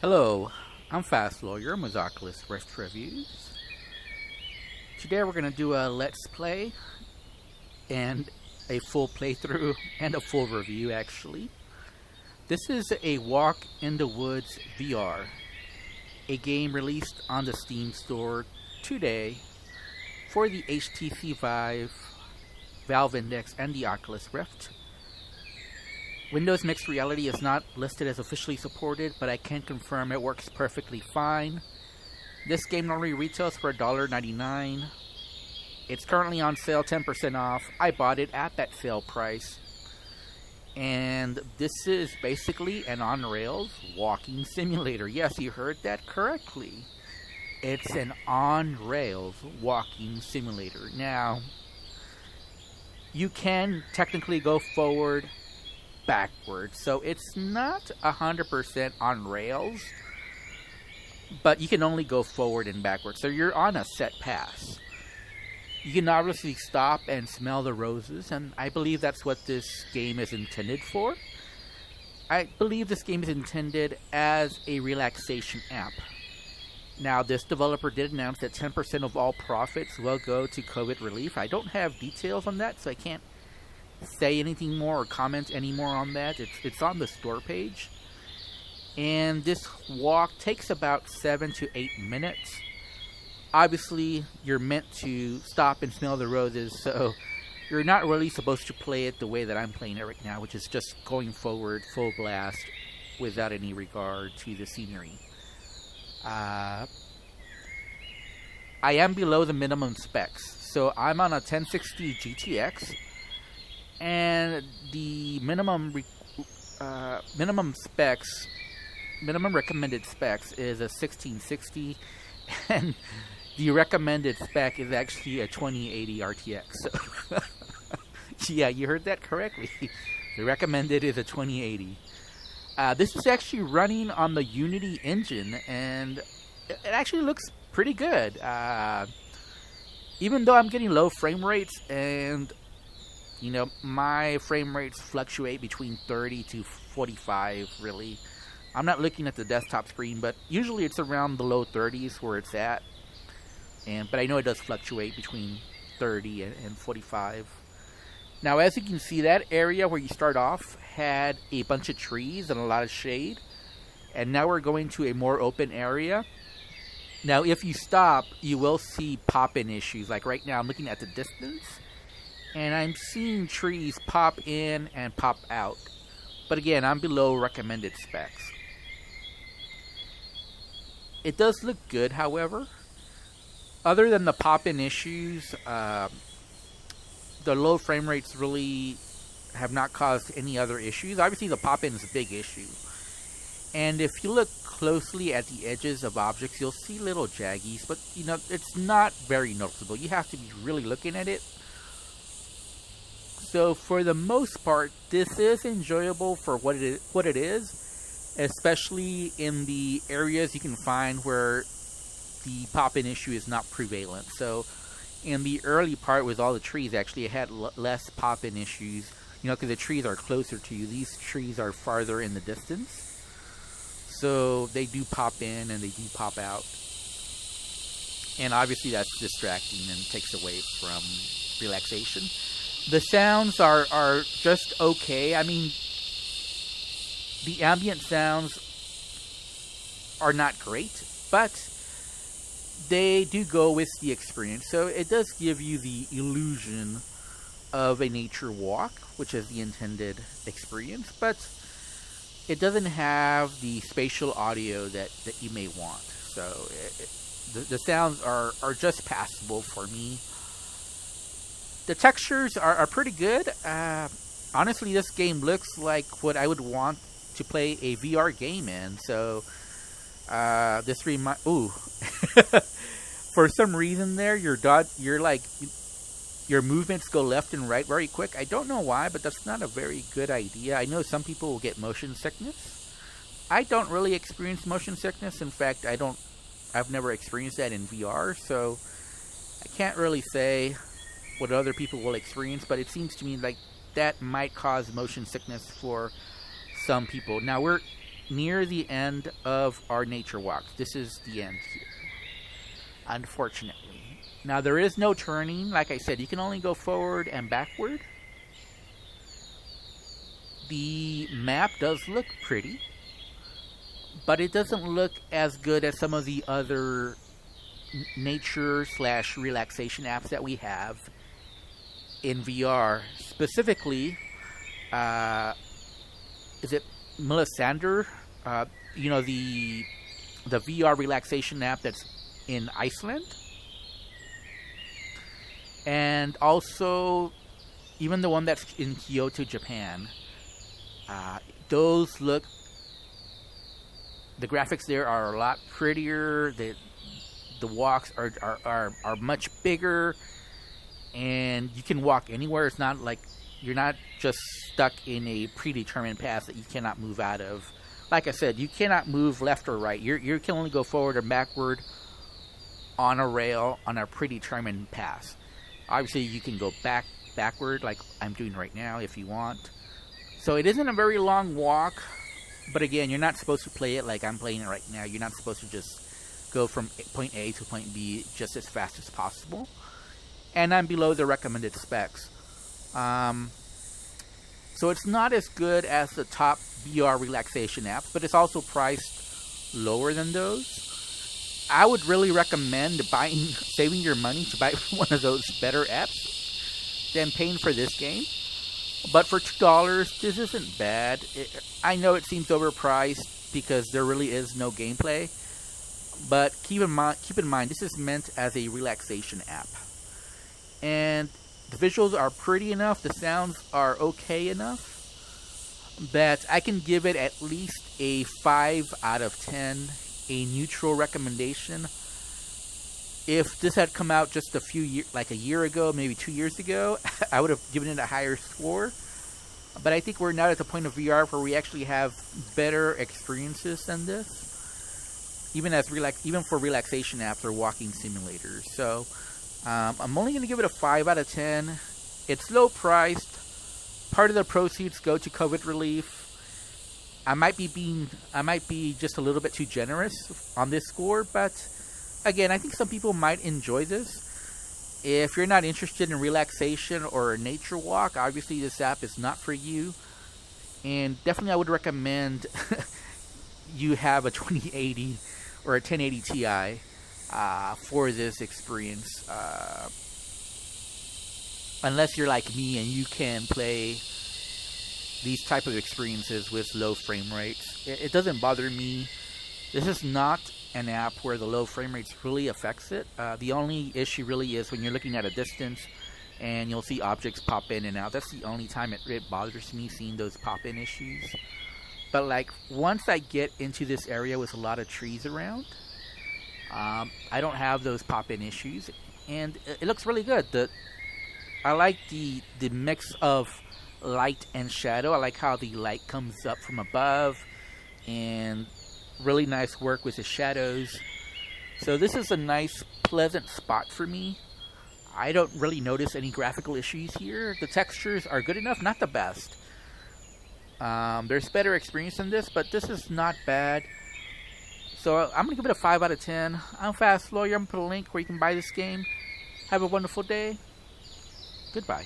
Hello, I'm Fast Lawyer, Oculus Rift Reviews. Today we're going to do a Let's Play and a full playthrough and a full review actually. This is a Walk in the Woods VR, a game released on the Steam store today for the HTC Vive, Valve Index, and the Oculus Rift. Windows Mixed Reality is not listed as officially supported, but I can confirm it works perfectly fine. This game normally retails for $1.99. It's currently on sale 10% off. I bought it at that sale price. And this is basically an on-rails walking simulator. Yes, you heard that correctly. It's an on-rails walking simulator. Now, you can technically go forward, backwards, so it's not 100% on rails, but you can only go forward and backwards, so you're on a set path. You can obviously stop and smell the roses, and I believe that's what this game is intended for. I believe this game is intended as a relaxation app. Now, this developer did announce that 10% of all profits will go to COVID relief. I don't have details on that, so I can't say anything more or comment any more on that. It's on the store page. And this walk takes about 7 to 8 minutes. Obviously, you're meant to stop and smell the roses, so you're not really supposed to play it the way that I'm playing it right now, which is just going forward full blast without any regard to the scenery. I am below the minimum specs, so I'm on a 1060 GTX, and the minimum recommended specs is a 1660, and the recommended spec is actually a 2080 RTX. So yeah, you heard that correctly. The recommended is a 2080. This is actually running on the Unity engine, and it actually looks pretty good. Even though I'm getting low frame rates, and you know, my frame rates fluctuate between 30 to 45, really. I'm not looking at the desktop screen, but usually it's around the low 30s where it's at. But I know it does fluctuate between 30 and 45. Now, as you can see, that area where you start off had a bunch of trees and a lot of shade. And now we're going to a more open area. Now, if you stop, you will see pop-in issues. Like right now, I'm looking at the distance, and I'm seeing trees pop in and pop out. But again, I'm below recommended specs. It does look good, however. Other than the pop-in issues, the low frame rates really have not caused any other issues. Obviously, the pop-in is a big issue. And if you look closely at the edges of objects, you'll see little jaggies. But, you know, it's not very noticeable. You have to be really looking at it. So for the most part, this is enjoyable for what it is, especially in the areas you can find where the pop-in issue is not prevalent. So in the early part with all the trees, actually, it had less pop-in issues, you know, because the trees are closer to you. These trees are farther in the distance, so they do pop in and they do pop out. And obviously that's distracting and takes away from relaxation. The sounds are just okay. I mean, the ambient sounds are not great, but they do go with the experience. So it does give you the illusion of a nature walk, which is the intended experience, but it doesn't have the spatial audio that you may want. So the sounds are just passable for me. The textures are pretty good. Honestly, this game looks like what I would want to play a VR game in. So, this ooh. For some reason there, your movements go left and right very quick. I don't know why, but that's not a very good idea. I know some people will get motion sickness. I don't really experience motion sickness. In fact, I've never experienced that in VR, so I can't really say what other people will experience, but it seems to me like that might cause motion sickness for some people. Now, we're near the end of our nature walk. This is the end here, unfortunately. Now, there is no turning. Like I said, you can only go forward and backward. The map does look pretty, but it doesn't look as good as some of the other nature/relaxation apps that we have in VR. Specifically, is it Melisandre? You know, the VR relaxation app that's in Iceland, and also even the one that's in Kyoto, Japan. Those look. The graphics there are a lot prettier. The walks are much bigger, and you can walk anywhere. It's not like you're not just stuck in a predetermined path that you cannot move out of. Like I said, you cannot move left or right. You can only go forward or backward on a rail on a predetermined path. Obviously, you can go backward like I'm doing right now if you want. So it isn't a very long walk, but again, you're not supposed to play it like I'm playing it right now. You're not supposed to just go from point A to point B just as fast as possible. And I'm below the recommended specs. So it's not as good as the top VR relaxation apps, but it's also priced lower than those. I would really recommend saving your money to buy one of those better apps than paying for this game. But for $2, this isn't bad. I know it seems overpriced because there really is no gameplay. But keep in mind, this is meant as a relaxation app. And the visuals are pretty enough, the sounds are okay enough, that I can give it at least a 5 out of 10, a neutral recommendation. If this had come out just a year ago, maybe 2 years ago, I would have given it a higher score. But I think we're now at the point of VR where we actually have better experiences than this. Even for relaxation apps or walking simulators. So I'm only going to give it a 5 out of 10. It's low priced. Part of the proceeds go to COVID relief. I might be just a little bit too generous on this score, but again, I think some people might enjoy this. If you're not interested in relaxation or a nature walk, obviously this app is not for you. And definitely I would recommend you have a 2080 or a 1080 Ti for this experience. Unless you're like me and you can play these type of experiences with low frame rates. It doesn't bother me. This is not an app where the low frame rates really affects it. The only issue really is when you're looking at a distance and you'll see objects pop in and out. That's the only time it bothers me, seeing those pop-in issues. But like once I get into this area with a lot of trees around, I don't have those pop-in issues, and it looks really good. I like the mix of light and shadow. I like how the light comes up from above, and really nice work with the shadows. So this is a nice, pleasant spot for me. I don't really notice any graphical issues here. The textures are good enough, not the best. There's better experience than this, but this is not bad. So I'm going to give it a 5 out of 10. I'm Fast Lawyer. I'm going to put a link where you can buy this game. Have a wonderful day. Goodbye.